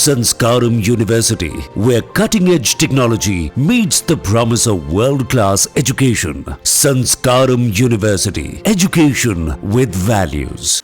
Sanskaram University, where cutting-edge technology meets the promise of world-class education. Sanskaram University, education with values.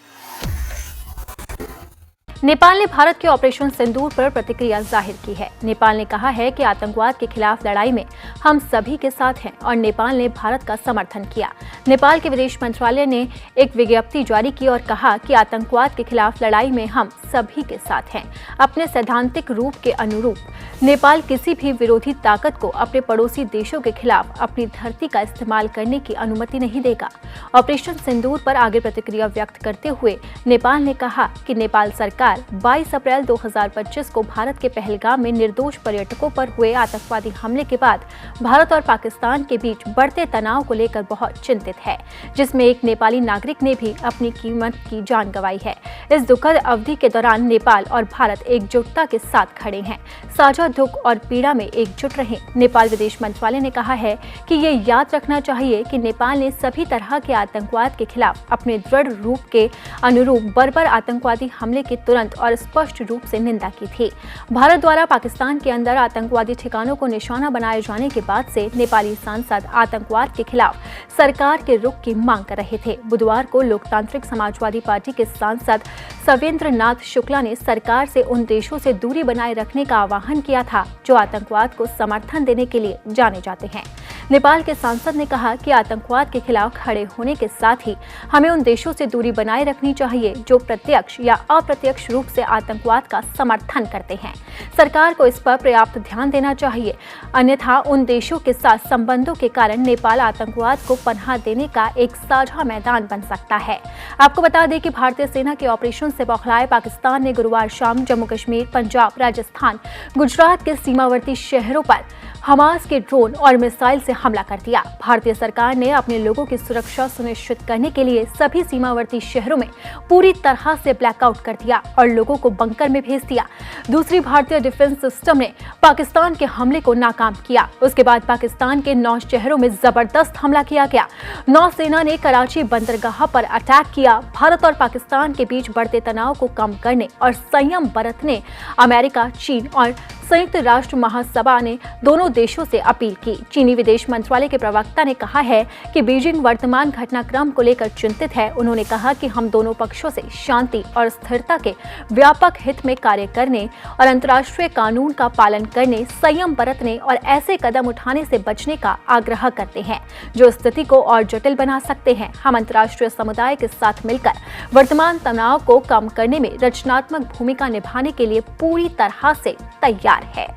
Nepal ने भारत के operation सिंदूर पर प्रतिक्रिया जाहिर की है। नेपाल ने कहा है कि आतंकवाद के खिलाफ लड़ाई में हम सभी के साथ हैं और नेपाल ने भारत का समर्थन किया। नेपाल के विदेश मंत्रालय ने एक विज्ञप्ति जारी की और कहा कि आतंकवाद के खिलाफ लड़ाई में हम सभी के साथ हैं। अपने सैद्धांतिक रूप के अनुरूप नेपाल किसी भी विरोधी ताकत को अपने पड़ोसी देशों के खिलाफ अपनी धरती का इस्तेमाल करने की अनुमति नहीं देगा। ऑपरेशन सिंदूर पर आगे प्रतिक्रिया व्यक्त करते हुए नेपाल ने कहा कि नेपाल सरकार 22 अप्रैल 2025 को भारत के पहलगाम में निर्दोष पर्यटकों पर हुए आतंकवादी हमले के बाद भारत और पाकिस्तान के बीच बढ़ते तनाव को लेकर बहुत चिंतित है, जिसमें एक नेपाली नागरिक ने भी अपनी कीमत की जान गंवाई है। इस दुखद अवधि के दौरान नेपाल और भारत एकजुटता के साथ खड़े हैं, साझा दुख और पीड़ा में एकजुट रहें। नेपाल विदेश मंत्रालय ने कहा है कि ये याद रखना चाहिए कि नेपाल ने सभी तरह के आतंकवाद के खिलाफ अपने दृढ़ रूप के अनुरूप बर्बर आतंकवादी हमले की तुरंत और स्पष्ट रूप से निंदा की थी। भारत द्वारा पाकिस्तान के अंदर आतंकवादी ठिकानों को निशाना बनाए जाने के बाद से नेपाली सांसद आतंकवाद के खिलाफ सरकार के रुख की मांग कर रहे थे। बुधवार को लोकतांत्रिक समाजवादी पार्टी के सांसद सवेंद्र नाथ शुक्ला ने सरकार से उन देशों से दूरी बनाए रखने का आह्वान किया था जो आतंकवाद को समर्थन देने के लिए जाने जाते हैं। नेपाल के सांसद ने कहा कि आतंकवाद के खिलाफ खड़े होने के साथ ही हमें उन देशों से दूरी बनाए रखनी चाहिए जो प्रत्यक्ष या अप्रत्यक्ष रूप से आतंकवाद का समर्थन करते हैं। सरकार को इस पर पर्याप्त ध्यान देना चाहिए, अन्यथा उन देशों के साथ संबंधों के कारण नेपाल आतंकवाद को पनाह देने का एक साझा मैदान बन सकता है। आपको बता दें कि भारतीय सेना के ऑपरेशन से बौखलाए पाकिस्तान ने गुरुवार शाम जम्मू कश्मीर, पंजाब, राजस्थान, गुजरात के सीमावर्ती शहरों पर हमास के ड्रोन और मिसाइल से हमला कर दिया। भारतीय सरकार ने अपने लोगों की सुरक्षा सुनिश्चित करने के लिए सभी सीमावर्ती शहरों में पूरी तरह से ब्लैकआउट कर दिया और लोगों को बंकर में भेज दिया। दूसरी भारतीय डिफेंस सिस्टम ने पाकिस्तान के हमले को नाकाम किया। उसके बाद पाकिस्तान के 9 शहरों में जबरदस्त हमला किया गया। नौसेना ने कराची बंदरगाह पर अटैक किया। भारत और पाकिस्तान के बीच बढ़ते तनाव को कम करने और संयम बरतने अमेरिका, चीन और संयुक्त राष्ट्र महासभा ने दोनों देशों से अपील की। चीनी विदेश मंत्रालय के प्रवक्ता ने कहा है कि बीजिंग वर्तमान घटनाक्रम को लेकर चिंतित है। उन्होंने कहा कि हम दोनों पक्षों से शांति और स्थिरता के व्यापक हित में कार्य करने और अंतर्राष्ट्रीय कानून का पालन करने, संयम बरतने और ऐसे कदम उठाने से बचने का आग्रह करते हैं जो स्थिति को और जटिल बना सकते हैं। हम अंतर्राष्ट्रीय समुदाय के साथ मिलकर वर्तमान तनाव को कम करने में रचनात्मक भूमिका निभाने के लिए पूरी तरह से तैयार है।